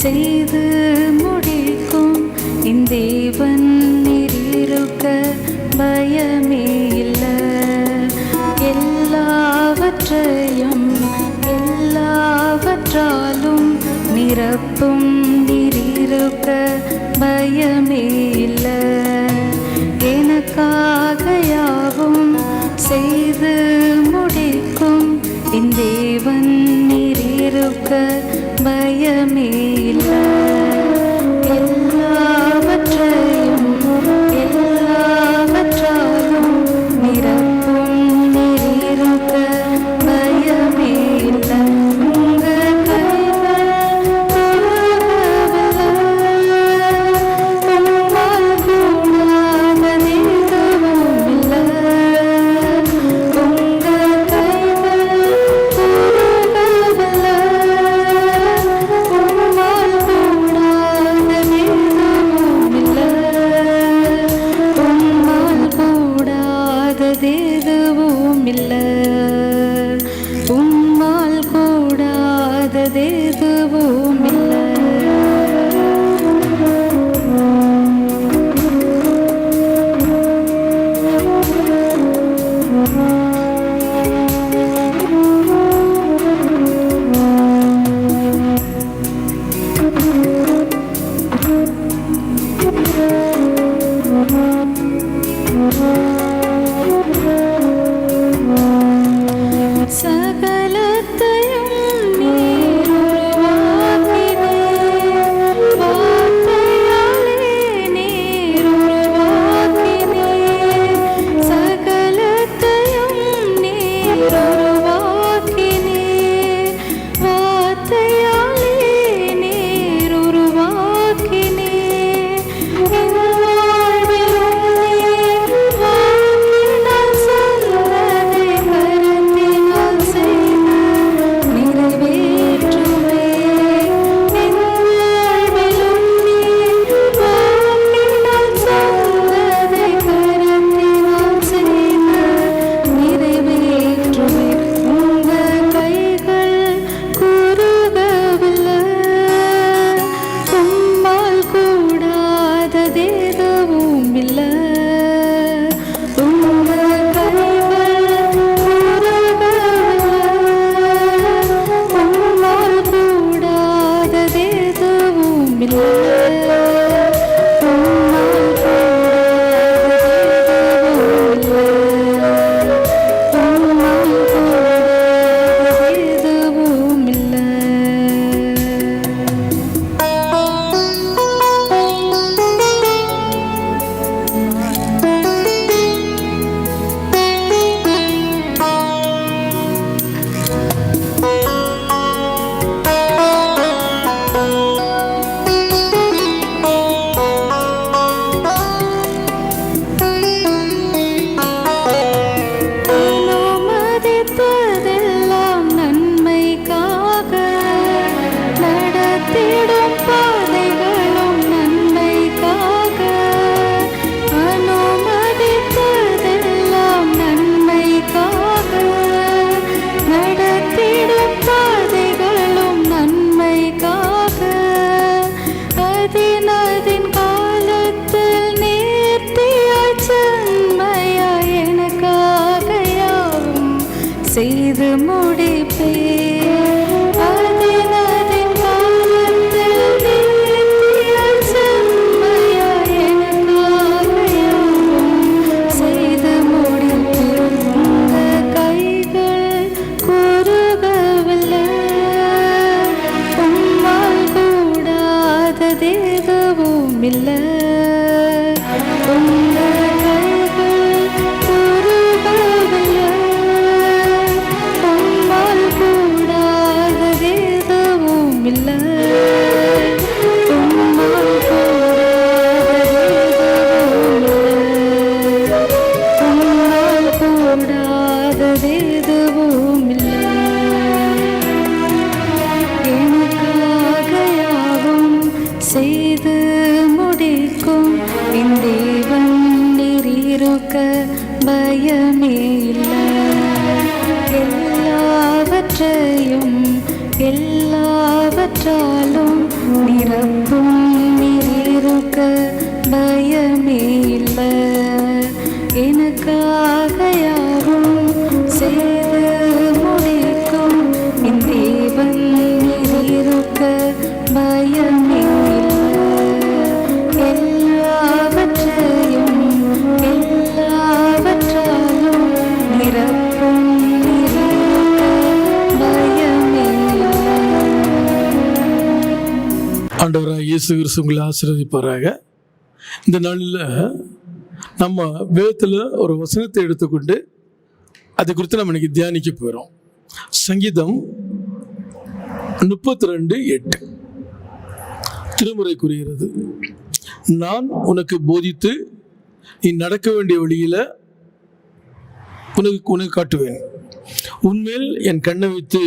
செய்து முடிக்கும் என் தேவன் நீரிருக்க பயமே இல்லை. எல்லாவற்றையும் எல்லாவற்றாலும் நிரப்பும் நீரிருக்க பயமே இல்லை. எனக்காக யாவும் செய்து முடிக்கும் என் தேவன் நீரிருக்க பயமே இல்லை. எல்லாவற்றையும் எல்லாவற்றாலும் நிரப்பும் நீரிருக்க பயமே இல்லை. உங்கள் கைகள் உம்மால் கூடாதது எதுவும் இல்லை. உங்கள் கைகள் உம்மால் கூடாதது எதுவும் இல்லை. உம்மால் கூடாதது எதுவும் இல்லை. உம்மால் கூடாதது எதுவும் இல்லை. சகலத்தையும் நீர் உருவாக்கினீர். வார்த்தையாலே நீர் உருவாக்கினீர். சகலத்தையும் நீர் உருவாக்கினீர். வார்த்தையாலே நீர் உருவாக்கினீர். என் வாழ்விலும் நீர் வாக்கினால் சொன்னதை கருத்தினால் செய்து நிறைவேற்றுவே. என் வாழ்விலும் நீர் வாக்கினால் சொன்னதை கருத்தினால் செய்து நிறைவேற்றுவே. உங்கள் கைகள் குறுகவில்லை. உம்மால் கூடாதது எதுவும் இல்லை. உங்கள் கைகள் குறுகவில்லை. உம்மால் கூடாதது எதுவும் இல்லை. உம்மால் கூடாதது எதுவும் இல்லை. அனுமதிப்பதெல்லாம் நன்மைக்காக, நடத்திடும் பாதைகளும் நன்மைக்காக. அனுமதிப்பதெல்லாம் நன்மைக்காக, நடத்திடும் பாதைகளும் நன்மைக்காக. அதின் காலத்தில் நேர்த்தியாய் செம்மையாய் எனக்காக யாவும் செய்து முடிப்பேன். அதின் காலத்தில் நேர்த்தியாய் செம்மையாய் எனக்காக யாவும் செய்து முடிப்பேன். உங்கள் கைகள் குறுகவில்லை. உம்மால் கூடாதது எதுவும் இல்லை. உங்கள் கைகள் குறுகவில்லை. உம்மால் கூடாதது எதுவும் இல்லை. உம்மால் கூடாதது எதுவும் இல்லை. எனக்காக யாவும் செய்து முடிக்கும் என் தேவன் நீரிருக்க பயமே இல்லை. எல்லாவற்றையும் எல்லாவற்றாலும் நீ பயமே இல்லை. எனக்காக யாவும் செய்து முடிக்கும் என் தேவன் இருக்க பயமே இல்லை. எல்லாவற்றையும் எல்லாவற்றாலும் நிரப்பும் பயமே இல்லை. ஆண்டவராக இயேசு கிறிஸ்து உங்களை ஆசீர்வதிப்பாராக. இந்த நாளில் நம்ம வேதத்தில் ஒரு வசனத்தை எடுத்துக்கொண்டு அதை குறித்து நம்ம இன்னைக்கு தியானிக்க போகிறோம். சங்கீதம் 32:8 திருமுறை கூறுகிறது, நான் உனக்கு போதித்து நீ நடக்க வேண்டிய வழியில் உனக்கு காட்டுவேன், உன்மேல் என் கண்ணை வைத்து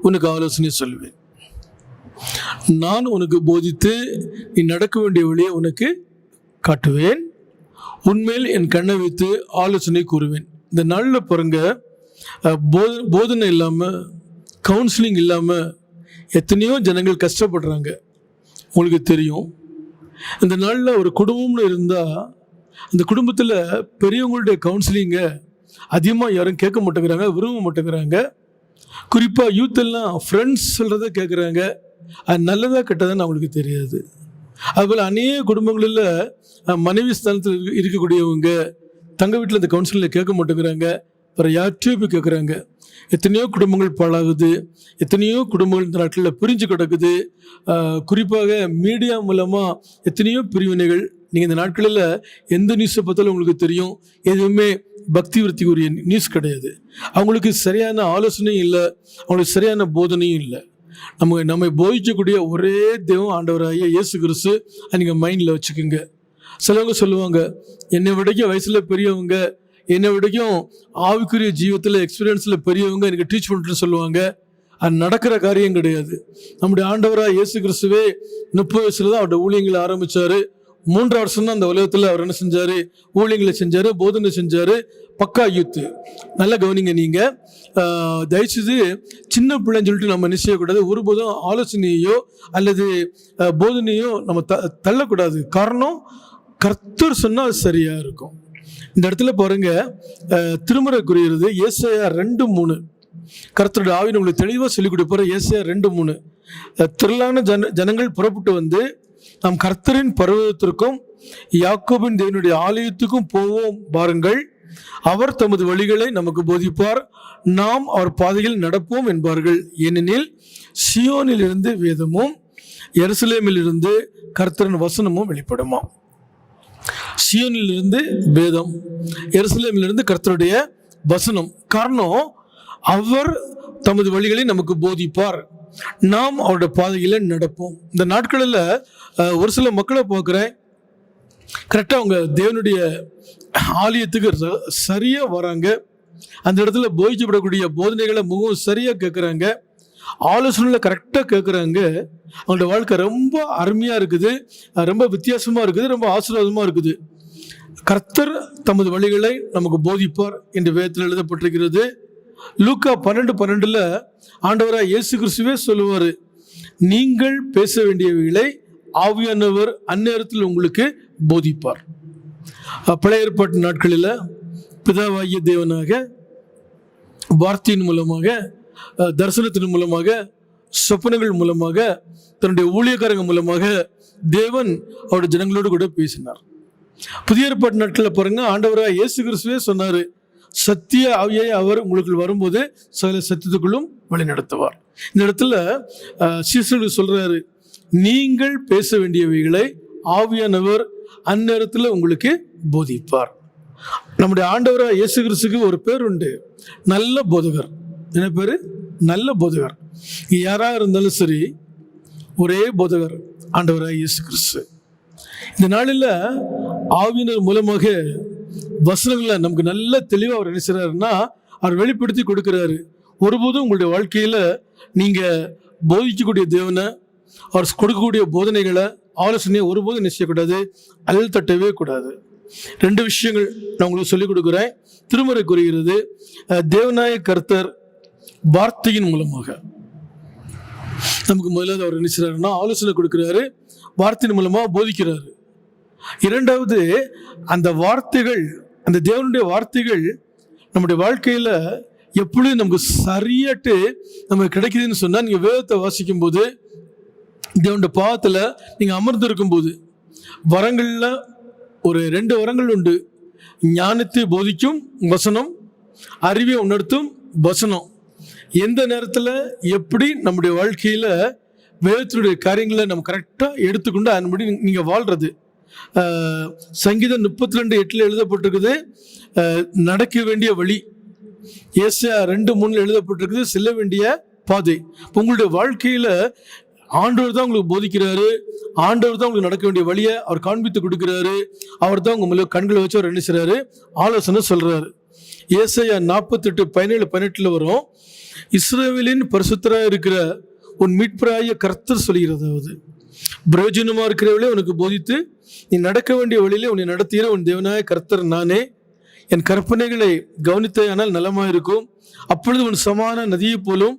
உனக்கு ஆலோசனை சொல்வேன். நான் உனக்கு போதித்து நீ நடக்க வேண்டிய வழியை உனக்கு காட்டுவேன், உன்மேல் என் கண்ணை வைத்து ஆலோசனை கூறுவேன். இந்த நாளில் பாருங்க, போதனை இல்லாமல் கவுன்சிலிங் இல்லாமல் எத்தனையோ ஜனங்கள் கஷ்டப்படுறாங்க. உங்களுக்கு தெரியும், இந்த நாளில் ஒரு குடும்பம்னு இருந்தால் அந்த குடும்பத்தில் பெரியவங்களுடைய கவுன்சிலிங்கை அதிகமாக யாரும் கேட்க மாட்டேங்கிறாங்க, விரும்ப மாட்டேங்கிறாங்க. குறிப்பாக யூத் எல்லாம் ஃப்ரெண்ட்ஸ் சொல்கிறத கேட்குறாங்க. அது நல்லதாக கெட்டதான்னு அவங்களுக்கு தெரியாது. அதுபோல் அநேக குடும்பங்களில் மனைவி ஸ்தானத்தில் இருக்கக்கூடியவங்க தங்க வீட்டில் இந்த கவுன்சிலில் கேட்க மாட்டேங்கிறாங்க, அப்புறம் யார்கிட்டயோ போய் கேட்குறாங்க. எத்தனையோ குடும்பங்கள் பாழாகுது, எத்தனையோ குடும்பங்கள் இந்த நாட்டில் பிரிஞ்சு கிடக்குது. குறிப்பாக மீடியா மூலமாக எத்தனையோ பிரிவினைகள். நீங்கள் இந்த நாட்களில் எந்த நியூஸை பார்த்தாலும் உங்களுக்கு தெரியும், எதுவுமே பக்தி விருத்திக்குரிய நியூஸ் கிடையாது. அவங்களுக்கு சரியான ஆலோசனையும் இல்லை, அவங்களுக்கு சரியான போதனையும் இல்லை. நம்மை போதிக்கக்கூடிய ஒரே தெய்வம் ஆண்டவராகிய இயேசு கிறிஸ்து. நீங்கள் மைண்டில் வச்சுக்கோங்க. சிலவங்க சொல்லுவாங்க, என்னை விடைக்கும் வயசில் பெரியவங்க, என்னை விடைக்கும் ஆவிக்குரிய ஜீவத்தில் எக்ஸ்பீரியன்ஸில் பெரியவங்க எனக்கு டீச் பண்ணுறேன்னு சொல்லுவாங்க. அது நடக்கிற காரியம் கிடையாது. நம்முடைய ஆண்டவராக இயேசு கிறிஸ்துவே 30 வயசுல தான் அவருடைய ஊழியங்களை ஆரம்பித்தார். 3 வருஷம் தான் அந்த உலகத்தில் அவர் என்ன செஞ்சார், ஊழியங்களை செஞ்சார், போதனை செஞ்சார். பக்கா யூத்து. நல்லா கவனிங்க. நீங்கள் தயவுசெய்து சின்ன பிள்ளைன்னு சொல்லிட்டு நம்ம என்ன செய்யக்கூடாது, ஒருபோதும் ஆலோசனையோ அல்லது போதனையோ நம்ம தள்ளக்கூடாது. காரணம், கர்த்தர் சொன்னால் அது சரியாக இருக்கும். இந்த இடத்துல பாருங்க, திருமுறை கூறுகிறது ஏசாயா 2:3. கர்த்தருடைய ஆவியை உங்களுக்கு தெளிவாக சொல்லிக் கொடுப்பாரு. ஏசாயா 2:3, திரளான ஜனங்கள் புறப்பட்டு வந்து நாம் கர்த்தரின் பர்வதத்திற்கும் யாக்கோபின் தேவனுடைய ஆலயத்துக்கும் போவோம் பாருங்கள், அவர் தமது வழிகளை நமக்கு போதிப்பார், நாம் அவர் பாதையில் நடப்போம் என்பார்கள். ஏனெனில் சியோனில் இருந்து வேதமும் எருசலேமில் இருந்து கர்த்தரின் வசனமும் வெளிப்படுமா. சியோனில் இருந்து வேதம், எருசலேமில் இருந்து கர்த்தருடைய வசனம். காரணம், அவர் தமது வழிகளை நமக்கு போதிப்பார், நாம் அவருடைய பாதையில நடப்போம். இந்த நாட்களில் ஒரு சில மக்களை பார்க்குறேன், கரெக்டாக அவங்க தேவனுடைய ஆலயத்துக்கு சரியாக வராங்க, அந்த இடத்துல போதிக்கப்படக்கூடிய போதனைகளை முகம் சரியாக கேட்குறாங்க, ஆலோசனையில் கரெக்டாக கேட்குறாங்க. அவங்களோட வாழ்க்கை ரொம்ப அருமையாக இருக்குது, ரொம்ப வித்தியாசமாக இருக்குது, ரொம்ப ஆசீர்வாதமாக இருக்குது. கர்த்தர் தமது வழிகளை நமக்கு போதிப்பார் என்று வேதத்தில் எழுதப்பட்டிருக்கிறது. லூக்கா 12:12 ஆண்டவராக இயேசு கிறிஸ்துவே சொல்லுவார், நீங்கள் பேச வேண்டியவைகளை ஆவியானவர் அந்நேரத்தில் உங்களுக்கு போதிப்பார். பழைய ஏற்பாட்டு நாட்களில் பிதாவாகிய தேவனாக வார்த்தையின் மூலமாக, தரிசனத்தின் மூலமாக, சொப்பனங்கள் மூலமாக, தன்னுடைய ஊழியக்காரங்க மூலமாக தேவன் அவருடைய ஜனங்களோடு கூட பேசினார். புதிய ஏற்பாட்டு நாட்களில் பாருங்க, ஆண்டவராக இயேசு கிறிஸ்துவே சொன்னார், சத்திய ஆவியை அவர் உங்களுக்கு வரும்போது சகல சத்தியத்துக்குள்ளும் வழி நடத்துவார். இந்த இடத்துல சீசர்களுக்கு சொல்றாரு, நீங்கள் பேச வேண்டியவைகளை ஆவியானவர் அந்நேரத்தில் உங்களுக்கு போதிப்பார். நம்முடைய ஆண்டவராக இயேசு கிறிஸ்துக்கு ஒரு பேர் உண்டு, நல்ல போதகர். என்ன பேரு? நல்ல போதகர். யாராக இருந்தாலும் சரி, ஒரே போதகர் ஆண்டவராக இயேசு கிறிஸ்து. இந்த நாளில் ஆவியினர் மூலமாக வசனங்களை நமக்கு நல்ல தெளிவாக அவர் என்ன செய்றாருன்னா அவர் வெளிப்படுத்தி கொடுக்குறாரு. ஒருபோதும் உங்களுடைய வாழ்க்கையில் நீங்கள் போதிக்கக்கூடிய தேவனை, அவர் கொடுக்கக்கூடிய போதனைகளை, ஆலோசனையை ஒருபோதும் நிச்சயக்கூடாது, அல் தட்டவே கூடாது. 2 விஷயங்கள் நான் உங்களுக்கு சொல்லிக் கொடுக்குறேன். திருமுறை கூறுகிறது, தேவனாய கர்த்தர் வார்த்தையின் மூலமாக நமக்கு முதலாவது அவர் என்ன செய்றாருன்னா ஆலோசனை கொடுக்குறாரு, வார்த்தையின் மூலமாக போதிக்கிறாரு. இரண்டாவது, அந்த வார்த்தைகள், அந்த தேவனுடைய வார்த்தைகள் நம்முடைய வாழ்க்கையில் எப்படி நமக்கு சரியாட்டு நமக்கு கிடைக்குதுன்னு சொன்னால், நீங்கள் வேதத்தை வாசிக்கும் போது, தேவனுடைய பாவத்தில் நீங்கள் அமர்ந்து இருக்கும்போது, வரங்களில் ஒரு 2 வரங்கள் உண்டு. ஞானத்தை போதிக்கும் வசனம், அறிவை உணர்த்தும் வசனம். எந்த நேரத்தில் எப்படி நம்முடைய வாழ்க்கையில் வேதத்தினுடைய காரியங்களை நம்ம கரெக்டாக எடுத்துக்கொண்டு அதன்படி நீங்கள் வாழ்கிறது. சங்கீதம் 32:8 எழுதப்பட்டிருக்குது நடக்க வேண்டிய வழி. ஏசாயா 2:3 எழுதப்பட்டிருக்குது செல்ல வேண்டிய பாதை. உங்களுடைய வாழ்க்கையில் ஆண்டவர் தான் உங்களுக்கு போதிக்கிறாரு, ஆண்டவர் தான் உங்களுக்கு நடக்க வேண்டிய வழியை அவர் காண்பித்து கொடுக்கிறாரு, அவர் தான் உங்களுக்கு கண்களை வச்சு அவர் என்ன செய்றாரு, ஆலோசனை சொல்றாரு. ஏசாயா 48:17-18 வரும். இஸ்ரவேலின் பரிசுத்தராக இருக்கிற உன் மீட்பராகிய கர்த்தர் சொல்கிறது, பிரயோஜனமா இருக்கிறவளே உனக்கு போதித்து நீ நடக்க வேண்டிய வழியிலே உன்னை நடத்துகிற உன் தேவனாய கர்த்தர் நானே. என் கற்பனைகளை கவனித்தானால் நலமாயிருக்கும். அப்பொழுது உன் சமான நதியை போலும்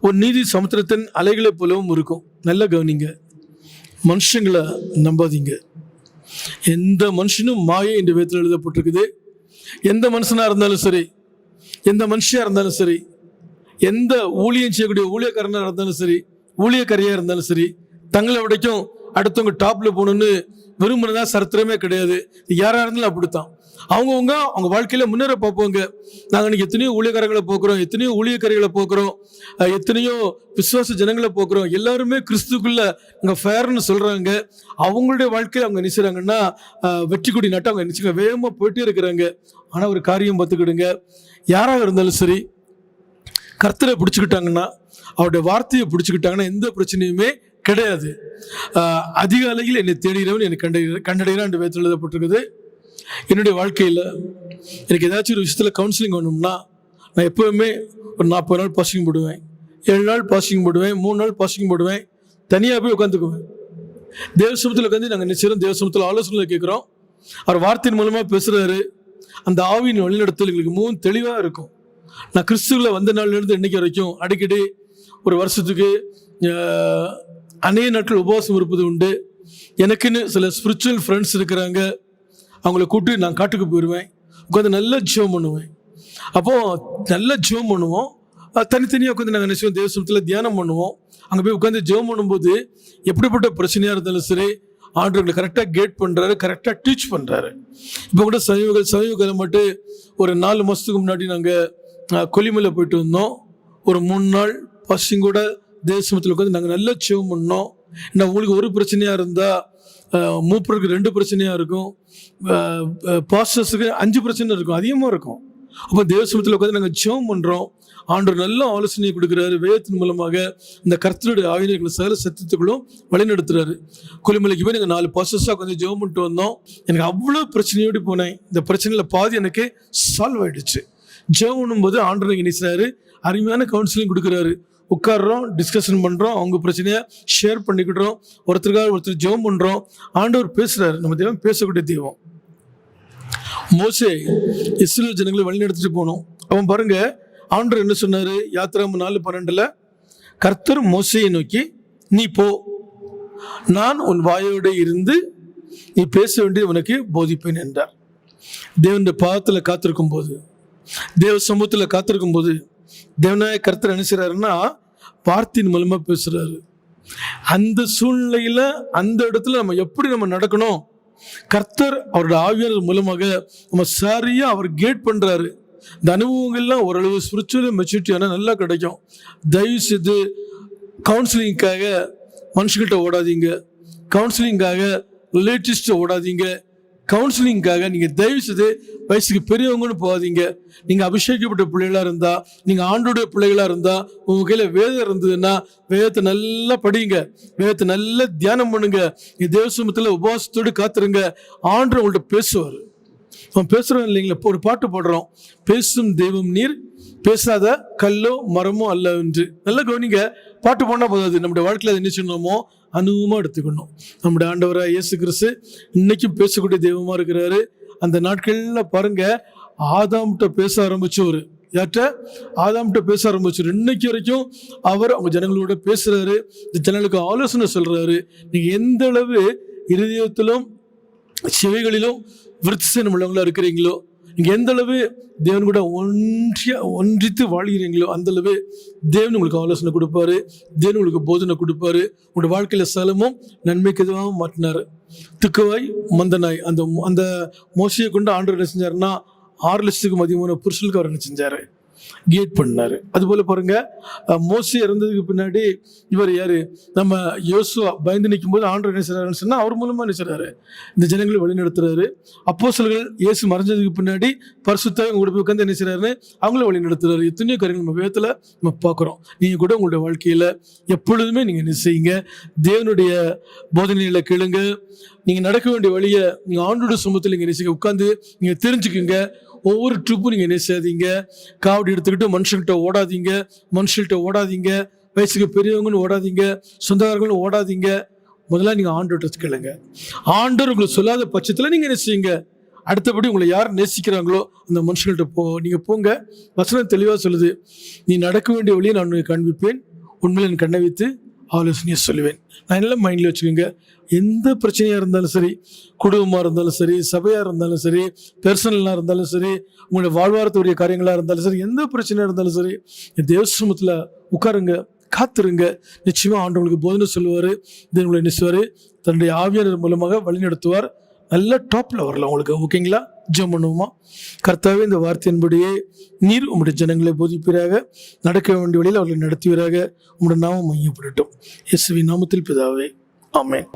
உன் நீதி சமுத்திரத்தின் அலைகளை போலவும் இருக்கும். நல்ல கவனிங்க, மனுஷங்களை நம்பாதீங்க. எந்த மனுஷனும் மாயை என்று வேதத்தில் எழுதப்பட்டிருக்குது. எந்த மனுஷனா இருந்தாலும் சரி, எந்த மனுஷியா இருந்தாலும் சரி, எந்த ஊழியம் செய்யக்கூடிய ஊழியக்காரனாக இருந்தாலும் சரி, ஊழியக்காரியாக இருந்தாலும் சரி, தங்களை விடைக்கும் அடுத்தவங்க டாப்ல போகணும்னு விரும்பினதா சரித்திரமே கிடையாது. யாராக இருந்தாலும் அப்படித்தான். அவங்க வாழ்க்கையில முன்னேற பார்ப்போங்க. நாங்கள் இன்னைக்கு எத்தனையோ ஊழியக்காரங்களை போக்குறோம், எத்தனையோ ஊழியக்காரிகளை போக்குறோம், எத்தனையோ விசுவாச ஜனங்களை போக்குறோம். எல்லாருமே கிறிஸ்துக்குள்ள இங்கே ஃபேர்னு சொல்றாங்க. அவங்களுடைய வாழ்க்கையில் அவங்க நினைச்சாங்கன்னா வெற்றி கொடி நட்டு அவங்க நினைச்சுங்க வேகமாக போயிட்டே இருக்கிறாங்க. ஆனால் ஒரு காரியம் பார்த்துக்கிடுங்க, யாராக இருந்தாலும் சரி, கர்த்தரை பிடிச்சிக்கிட்டாங்கன்னா, அவருடைய வார்த்தையை பிடிச்சிக்கிட்டாங்கன்னா எந்த பிரச்சனையுமே கிடையாது. அதிகாலையில் என்னை தேடுகிறவன் என்னை கண்டடைகிறான் என்று வேதத்தில் எழுதப்பட்டிருக்குது. என்னுடைய வாழ்க்கையில் எனக்கு ஏதாச்சும் ஒரு விஷயத்தில் கவுன்சிலிங் வேணும்னா, நான் எப்போவுமே ஒரு 40 நாள் பாஸ்டிங் போடுவேன், 7 நாள் பாஸ்டிங் போடுவேன், 3 நாள் பாஸ்டிங் போடுவேன். தனியாக போய் உட்காந்துக்குவேன். தேவசமத்தில் உட்காந்து நாங்கள் நிச்சயம் தேவசமத்தில் ஆலோசனை கேட்குறோம். அவர் வார்த்தையின் மூலமாக பேசுகிறாரு. அந்த ஆவியின் வழிநடத்தல் எங்களுக்கு மிகவும் தெளிவாக இருக்கும். நான் கிறிஸ்துவில் வந்த நாள்லேருந்து இன்னைக்கு வரைக்கும் அடிக்கடி ஒரு வருஷத்துக்கு அநேக நாட்கள் உபவாசம் இருப்பது உண்டு. எனக்குன்னு சில ஸ்பிரிச்சுவல் ஃப்ரெண்ட்ஸ் இருக்கிறாங்க. அவங்கள கூப்பிட்டு நான் காட்டுக்கு போயிடுவேன், உட்காந்து நல்லா ஜெபம் பண்ணுவேன். அப்போது நல்லா ஜெபம் பண்ணுவோம். தனித்தனியாக உட்காந்து நாங்கள் நினைச்சோம் தேவசமத்தில் தியானம் பண்ணுவோம். அங்கே போய் உட்காந்து ஜெபம் பண்ணும்போது எப்படிப்பட்ட பிரச்சனையாக இருந்தாலும் சரி, ஆண்டவர்களை கரெக்டாக கைட் பண்ணுறாரு, கரெக்டாக டீச் பண்ணுறாரு. இப்போ கூட சமீப மட்டும் ஒரு 4 மாதத்துக்கு முன்னாடி நாங்கள் கொல்லிமலை போயிட்டு வந்தோம். ஒரு 3 நாள் பாஸ்டிங் கூட தேவசமத்தில் உட்காந்து நாங்கள் நல்லா ஜெபம் பண்ணோம். ஏன்னா உங்களுக்கு ஒரு பிரச்சனையாக இருந்தால் மூப்பருக்கு 2 பிரச்சனையாக இருக்கும், பாஸ்டர்ஸுக்கு 5 பிரச்சனை இருக்கும், அதிகமாக இருக்கும். அப்போ தேவசமத்தில் உட்காந்து நாங்கள் ஜெபம் பண்ணுறோம். ஆண்டவர் நல்ல ஆலோசனை கொடுக்குறாரு. வேதத்தின் மூலமாக இந்த கர்த்தருடைய ஆவியர்களை சகல சத்தியத்துக்குள்ளும் வழிநடத்துறாரு. கொல்லிமலைக்கு போய் நாங்கள் 4 பாஸ்டர்ஸாக கொஞ்சம் ஜெபம் பண்ணிட்டு வந்தோம். எனக்கு அவ்வளோ பிரச்சனையோடு போனேன். இந்த பிரச்சனையில் பாதி எனக்கு சால்வ் ஆகிடுச்சு. ஜெபம் பண்ணும்போது ஆண்டவர் எனக்கு நினைச்சாரு, அருமையான கவுன்சிலிங் கொடுக்குறாரு. உட்காடுறோம், டிஸ்கஷன் பண்ணுறோம், அவங்க பிரச்சனையை ஷேர் பண்ணிக்கிடுறோம், ஒருத்தருக்காக ஒருத்தர் ஜெபம் பண்ணுறோம். ஆண்டவர் பேசுகிறாரு. நம்ம தெய்வம் பேசக்கூடிய தெய்வம். மோசே இஸ்ரவேல் ஜனங்களை வழி நடத்திட்டு போனோம். அவன் பாருங்க, ஆண்டவர் என்ன சொன்னார்? யாத்திராகமம் 4:12 கர்த்தர் மோசேயை நோக்கி, நீ போ, நான் உன் வாயோடு இருந்து நீ பேச வேண்டிய உனக்கு போதிப்பேன் என்றார். தேவனுடைய பாதத்தில் காத்திருக்கும் போது, தேவ சமூகத்தில் காத்திருக்கும் போது, தேவனாய கர்த்தர் என்ன செய்றாருன்னா வார்த்தையின் மூலமா பேசுறாரு. அந்த சூழ்நிலையில அந்த இடத்துல நம்ம நடக்கணும், கர்த்தர் அவருடைய ஆவியாளர் மூலமாக நம்ம சரியா அவர் கைட் பண்றாரு. இந்த அனுபவங்கள்லாம் ஓரளவு ஸ்பிரிச்சுவல் மெச்சூரிட்டியான நல்லா கிடைக்கும். தயவு செய்து கவுன்சிலிங்காக மனுஷங்கள்கிட்ட ஓடாதீங்க, கவுன்சிலிங்காக ரிலேட்டிவ்ஸ்ட்ட ஓடாதீங்க, கவுன்சிலிங்காக நீங்கள் தயவு செய்து வயசுக்கு பெரியவங்கன்னு போகாதீங்க. நீங்கள் அபிஷேகப்பட்ட பிள்ளைகளாக இருந்தால், நீங்கள் ஆண்டோடைய பிள்ளைகளாக இருந்தால், உங்கள் கையில் வேதம் இருந்ததுன்னா வேதத்தை நல்லா படிங்க, வேதத்தை நல்லா தியானம் பண்ணுங்க, தேவசமத்தில் உபவாசத்தோடு காத்துருங்க. ஆண்டவர் உங்கள்கிட்ட பேசுவார். அவன் பேசுகிறோம் இல்லைங்களா? ஒரு பாட்டு பாடுறோம், பேசும் தெய்வம் நீர், பேசாத கல்லோ மரமோ அல்ல என்று. நல்லா கவனிங்க. பாட்டு போனால் போதாது, நம்முடைய வாழ்க்கையில் அதை என்ன சொன்னோமோ அனுபவமாக எடுத்துக்கணும். நம்முடைய ஆண்டவராக இயேசு கிறிஸ்து இன்னைக்கும் பேசக்கூடிய தெய்வமாக இருக்கிறாரு. அந்த நாட்களில் பாருங்க, ஆதாம்கிட்ட பேச ஆரம்பிச்சவர், யார்கிட்ட? ஆதாம்கிட்ட பேச ஆரம்பிச்சவர். இன்னைக்கு வரைக்கும் அவர் அவங்க ஜனங்களோட பேசுறாரு, இந்த ஜனங்களுக்கு ஆலோசனை சொல்றாரு. நீங்க எந்த அளவு இருதயத்திலும் செவைகளிலும் விருத்திசனம் உள்ளவங்களா இருக்கிறீங்களோ, நீங்கள் எந்த அளவு தேவன் கூட ஒன்றித்து வாழ்கிறீங்களோ அந்த அளவு தேவன் உங்களுக்கு ஆலோசனை கொடுப்பாரு, தேவன் உங்களுக்கு போதனை கொடுப்பாரு. உங்களோட வாழ்க்கையில் சலமும் நன்மைக்கு எதுவாக மாற்றினார். திக்குவாய் மந்தனாய் அந்த மோசையை கொண்டு ஆண்டவர் என்ன செஞ்சாருன்னா 6 லட்சத்துக்கும் அதிகமான புருஷனுக்கு அவர் என்ன செஞ்சாரு, கேட் பண்ணாரு. அதுபோல பாருங்க, மோசே இறந்ததுக்கு பின்னாடி இவர் யாரு, நம்ம யோசுவா பயந்து நிற்கும் போது ஆண்டவர் என்ன செய்றாருன்னு சொன்னா அவர் மூலமா என்ன செய்றாரு, இந்த ஜனங்களை வழிநடத்துறாரு. அப்போஸ்தலர்கள் இயேசு மறைஞ்சதுக்கு பின்னாடி பரிசுத்தாவி கூட போய் உட்கார்ந்து என்ன செய்றாருன்னு அவங்கள வழி நடத்துறாரு. எத்தனையோ காரியங்கள் நம்ம வேதத்துல நம்ம பார்க்குறோம். நீங்க கூட உங்களுடைய வாழ்க்கையில எப்பொழுதுமே நீங்க என்ன செய்யுங்க, தேவனுடைய போதனைகளை கேளுங்க. நீங்க நடக்க வேண்டிய வழியை நீங்க ஆண்டோட சமூகத்தில் நீங்க என்ன உட்காந்து நீங்க தெரிஞ்சுக்குங்க. ஒவ்வொரு ட்ரிப்பும் நீங்கள் என்ன செய்யாதீங்க, காவடி எடுத்துக்கிட்டு மனுஷன்கிட்ட ஓடாதீங்க, வயசுக்கு பெரியவங்கன்னு ஓடாதீங்க, சொந்தக்காரங்களும் ஓடாதீங்க. முதல்ல நீங்கள் ஆண்டோட்ட கேளுங்க. ஆண்டவர் உங்களுக்கு சொல்லாத பட்சத்தில் நீங்கள் என்ன செய்யுங்க, அடுத்தபடி உங்களை யார் நேசிக்கிறாங்களோ அந்த மனுஷங்கள்ட்ட நீங்கள் போங்க. வசனம் தெளிவாக சொல்லுது, நீ நடக்க வேண்டிய வழியை நான் உனக்கு காண்பிப்பேன், உண்மையில் என் கண்ணை வைத்து ஆலோசனையை சொல்லுவேன். நான் எல்லாம் மைண்டில் வச்சுக்கோங்க. எந்த பிரச்சனையாக இருந்தாலும் சரி, குடும்பமாக இருந்தாலும் சரி, சபையாக இருந்தாலும் சரி, பெர்சனலாக இருந்தாலும் சரி, உங்களுடைய வாழ்வாரத்துடைய காரியங்களாக இருந்தாலும் சரி, எந்த பிரச்சனையாக இருந்தாலும் சரி, தேவசமத்தில் உட்காருங்க, காத்துருங்க. நிச்சயமாக ஆண்டவங்களுக்கு போதனை சொல்லுவார், உங்களை நினைச்சுவார், தன்னுடைய ஆவியாளர் மூலமாக வழிநடத்துவார். நல்ல டாப்பில் வரலாம் உங்களுக்கு. ஓகேங்களா? ஜெபம் பண்ணுவோமா? கர்த்தாவே, இந்த வார்த்தையின்படியே நீர் உம்முடைய ஜனங்களை போதிப்பீராக, நடக்க வேண்டிய வழியில் அவர்களை நடத்துவீராக. உம்முடைய நாமம் மையப்படட்டும். இயேசுவின் நாமத்தில் பிதாவே, ஆமென்.